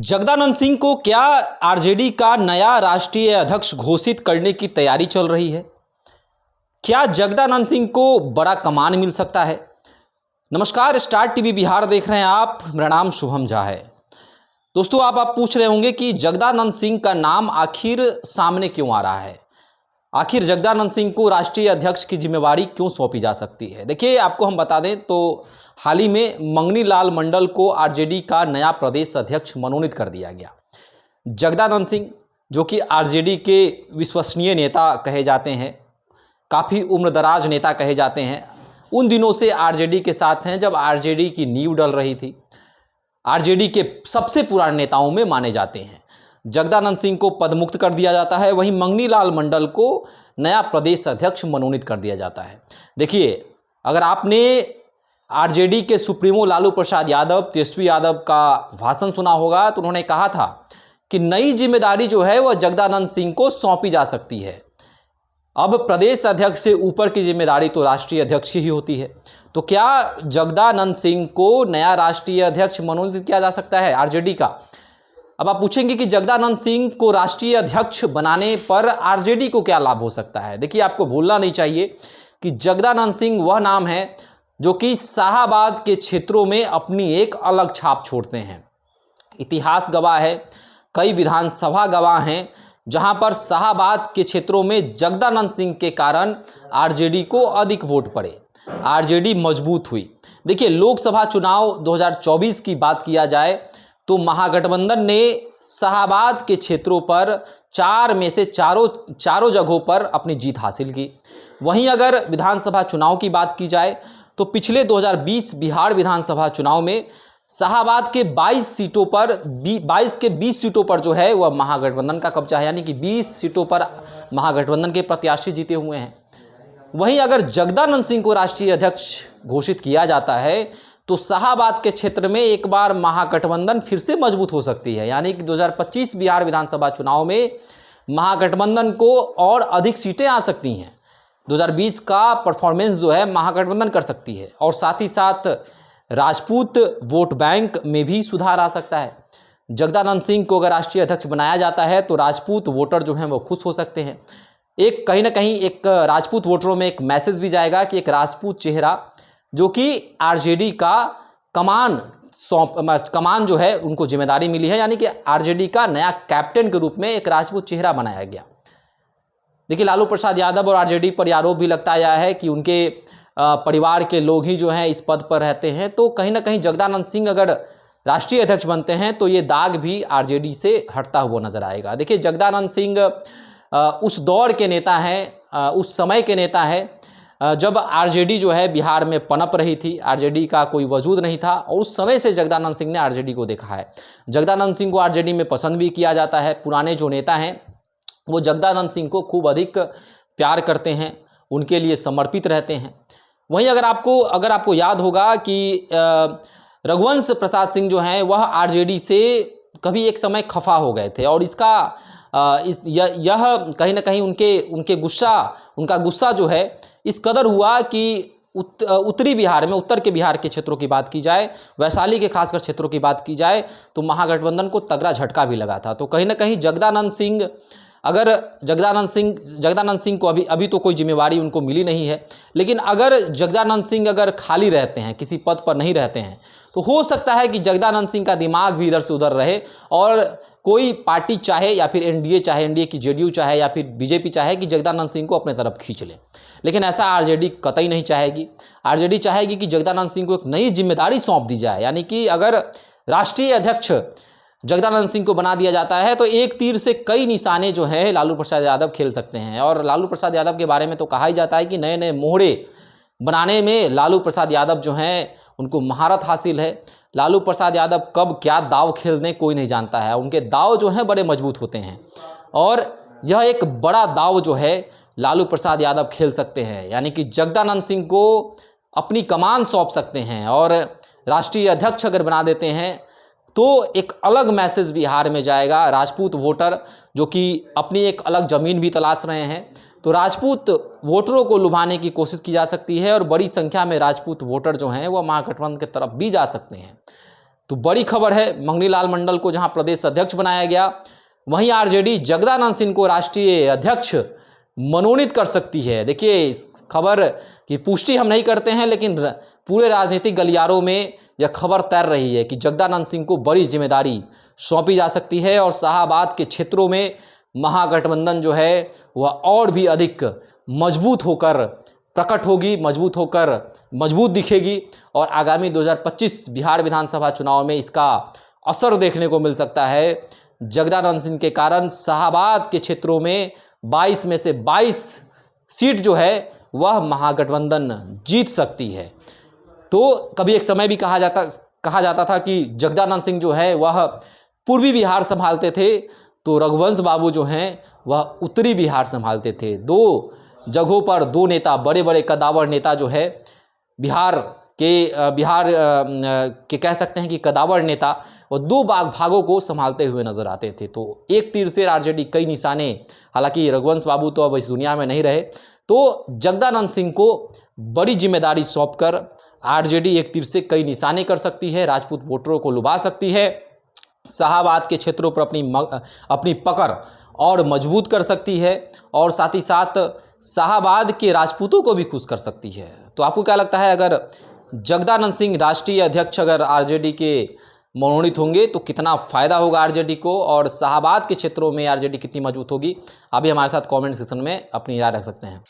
जगदानंद सिंह को क्या आरजेडी का नया राष्ट्रीय अध्यक्ष घोषित करने की तैयारी चल रही है? क्या जगदानंद सिंह को बड़ा कमान मिल सकता है? नमस्कार, स्टार टीवी बिहार देख रहे हैं आप। मेरा नाम शुभम झा है। दोस्तों, आप पूछ रहे होंगे कि जगदानंद सिंह का नाम आखिर सामने क्यों आ रहा है? आखिर जगदानंद सिंह को राष्ट्रीय अध्यक्ष की जिम्मेवारी क्यों सौंपी जा सकती है? देखिए, आपको हम बता दें तो हाल ही में मंगनी लाल मंडल को आरजेडी का नया प्रदेश अध्यक्ष मनोनीत कर दिया गया। जगदानंद सिंह, जो कि आरजेडी के विश्वसनीय नेता कहे जाते हैं, काफ़ी उम्रदराज नेता कहे जाते हैं, उन दिनों से आरजेडी के साथ हैं जब आरजेडी की नींव डल रही थी। आरजेडी के सबसे पुराने नेताओं में माने जाते हैं। जगदानंद सिंह को पदमुक्त कर दिया जाता है, वहीं मंगनी लाल मंडल को नया प्रदेश अध्यक्ष मनोनीत कर दिया जाता है। देखिए, अगर आपने आरजेडी के सुप्रीमो लालू प्रसाद यादव, तेजस्वी यादव का भाषण सुना होगा तो उन्होंने कहा था कि नई जिम्मेदारी जो है वह जगदानंद सिंह को सौंपी जा सकती है। अब प्रदेश अध्यक्ष से ऊपर की जिम्मेदारी तो राष्ट्रीय अध्यक्ष की ही होती है। तो क्या जगदानंद सिंह को नया राष्ट्रीय अध्यक्ष मनोनीत किया जा सकता है आरजेडी का? अब आप पूछेंगे कि जगदानंद सिंह को राष्ट्रीय अध्यक्ष बनाने पर आरजेडी को क्या लाभ हो सकता है? देखिए, आपको भूलना नहीं चाहिए कि जगदानंद सिंह वह नाम है जो कि शाहाबाद के क्षेत्रों में अपनी एक अलग छाप छोड़ते हैं। इतिहास गवाह है, कई विधानसभा गवाह हैं जहां पर शाहाबाद के क्षेत्रों में जगदानंद सिंह के कारण आरजेडी को अधिक वोट पड़े, आरजेडी मजबूत हुई। देखिए, लोकसभा चुनाव 2024 की बात किया जाए तो महागठबंधन ने शाहाबाद के क्षेत्रों पर 4 में से चारों जगहों पर अपनी जीत हासिल की। वहीं अगर विधानसभा चुनाव की बात की जाए तो पिछले 2020 बिहार विधानसभा चुनाव में शाहाबाद के 22 सीटों पर 22 के 20 सीटों पर जो है वह महागठबंधन का कब्जा है, यानी कि 20 सीटों पर महागठबंधन के प्रत्याशी जीते हुए हैं। वहीं अगर जगदानंद सिंह को राष्ट्रीय अध्यक्ष घोषित किया जाता है तो शाहाबाद के क्षेत्र में एक बार महागठबंधन फिर से मजबूत हो सकती है, यानी कि 2025 बिहार विधानसभा चुनाव में महागठबंधन को और अधिक सीटें आ सकती हैं। 2020 का परफॉर्मेंस जो है महागठबंधन कर सकती है और साथ ही साथ राजपूत वोट बैंक में भी सुधार आ सकता है। जगदानंद सिंह को अगर राष्ट्रीय अध्यक्ष बनाया जाता है तो राजपूत वोटर जो हैं वो खुश हो सकते हैं। एक कहीं ना कहीं एक राजपूत वोटरों में एक मैसेज भी जाएगा कि एक राजपूत चेहरा जो कि आरजेडी का कमान जो है उनको जिम्मेदारी मिली है, यानी कि आरजेडी का नया कैप्टन के रूप में एक राजपूत चेहरा बनाया गया। देखिए, लालू प्रसाद यादव और आरजेडी पर आरोप भी लगता आया है कि उनके परिवार के लोग ही जो हैं इस पद पर रहते हैं। तो कहीं ना कहीं जगदानंद सिंह अगर राष्ट्रीय अध्यक्ष बनते हैं तो ये दाग भी आरजेडी से हटता हुआ नजर आएगा। देखिए, जगदानंद सिंह उस दौर के नेता हैं, उस समय के नेता हैं जब आरजेडी जो है बिहार में पनप रही थी, आरजेडी का कोई वजूद नहीं था और उस समय से जगदानंद सिंह ने आरजेडी को देखा है। जगदानंद सिंह को आरजेडी में पसंद भी किया जाता है। पुराने जो नेता हैं वो जगदानंद सिंह को खूब अधिक प्यार करते हैं, उनके लिए समर्पित रहते हैं। वहीं अगर आपको याद होगा कि रघुवंश प्रसाद सिंह जो हैं वह आरजेडी से कभी एक समय खफा हो गए थे और यह कहीं ना कहीं उनका गुस्सा जो है इस कदर हुआ कि उत्तरी बिहार में, उत्तर के बिहार के क्षेत्रों की बात की जाए, वैशाली के खासकर क्षेत्रों की बात की जाए तो महागठबंधन को तगड़ा झटका भी लगा था। तो कहीं ना कहीं जगदानंद सिंह को अभी तो कोई जिम्मेवारी उनको मिली नहीं है, लेकिन अगर जगदानंद सिंह अगर खाली रहते हैं, किसी पद पर नहीं रहते हैं, तो हो सकता है कि जगदानंद सिंह का दिमाग भी इधर से उधर रहे और कोई पार्टी चाहे या फिर एनडीए की जेडीयू चाहे या फिर बीजेपी चाहे कि जगदानंद सिंह को अपने तरफ खींच ले। लेकिन ऐसा आरजेडी कतई नहीं चाहेगी। आरजेडी चाहेगी कि जगदानंद सिंह को एक नई जिम्मेदारी सौंप दी जाए, यानी कि अगर राष्ट्रीय अध्यक्ष जगदानंद सिंह को बना दिया जाता है तो एक तीर से कई निशाने जो हैं लालू प्रसाद यादव खेल सकते हैं। और लालू प्रसाद यादव के बारे में तो कहा ही जाता है कि नए नए मोहरे बनाने में लालू प्रसाद यादव जो हैं उनको महारत हासिल है। लालू प्रसाद यादव कब क्या दाव खेल दें कोई नहीं जानता है। उनके दाव जो हैं बड़े मजबूत होते हैं और यह एक बड़ा दाव जो है लालू प्रसाद यादव खेल सकते हैं, यानी कि जगदानंद सिंह को अपनी कमान सौंप सकते हैं और राष्ट्रीय अध्यक्ष अगर बना देते हैं तो एक अलग मैसेज बिहार में जाएगा। राजपूत वोटर जो कि अपनी एक अलग ज़मीन भी तलाश रहे हैं, तो राजपूत वोटरों को लुभाने की कोशिश की जा सकती है और बड़ी संख्या में राजपूत वोटर जो हैं वो महागठबंधन की तरफ भी जा सकते हैं। तो बड़ी खबर है, मंगनी लाल मंडल को जहां प्रदेश अध्यक्ष बनाया गया, वहीं आरजेडी जगदानंद सिंह को राष्ट्रीय अध्यक्ष मनोनीत कर सकती है। देखिए, इस खबर की पुष्टि हम नहीं करते हैं, लेकिन पूरे राजनीतिक गलियारों में यह खबर तैर रही है कि जगदानंद सिंह को बड़ी जिम्मेदारी सौंपी जा सकती है और शाहाबाद के क्षेत्रों में महागठबंधन जो है वह और भी अधिक मजबूत होकर प्रकट होगी, मजबूत दिखेगी और आगामी 2025 बिहार विधानसभा चुनाव में इसका असर देखने को मिल सकता है। जगदानंद सिंह के कारण शाहाबाद के क्षेत्रों में 22 में से 22 सीट जो है वह महागठबंधन जीत सकती है। तो कभी एक समय भी कहा जाता था कि जगदानंद सिंह जो है वह पूर्वी बिहार संभालते थे, तो रघुवंश बाबू जो हैं वह उत्तरी बिहार संभालते थे। दो जगहों पर दो नेता, बड़े बड़े कदावर नेता जो है बिहार के कह सकते हैं कि कदावर नेता, और दो भागों को संभालते हुए नजर आते थे। तो एक तीर से आरजेडी कई निशाने, हालांकि रघुवंश बाबू तो अब इस दुनिया में नहीं रहे, तो जगदानंद सिंह को बड़ी जिम्मेदारी सौंपकर आरजेडी एक तीर से कई निशाने कर सकती है, राजपूत वोटरों को लुभा सकती है, शाहाबाद के क्षेत्रों पर अपनी पकड़ और मजबूत कर सकती है और साथ ही साथ शाहाबाद के राजपूतों को भी खुश कर सकती है। तो आपको क्या लगता है, अगर जगदानंद सिंह राष्ट्रीय अध्यक्ष अगर आरजेडी के मनोनीत होंगे तो कितना फ़ायदा होगा आरजेडी को, और शाहाबाद के क्षेत्रों में आरजेडी कितनी मजबूत होगी? आप भी हमारे साथ कमेंट सेक्शन में अपनी राय रख सकते हैं।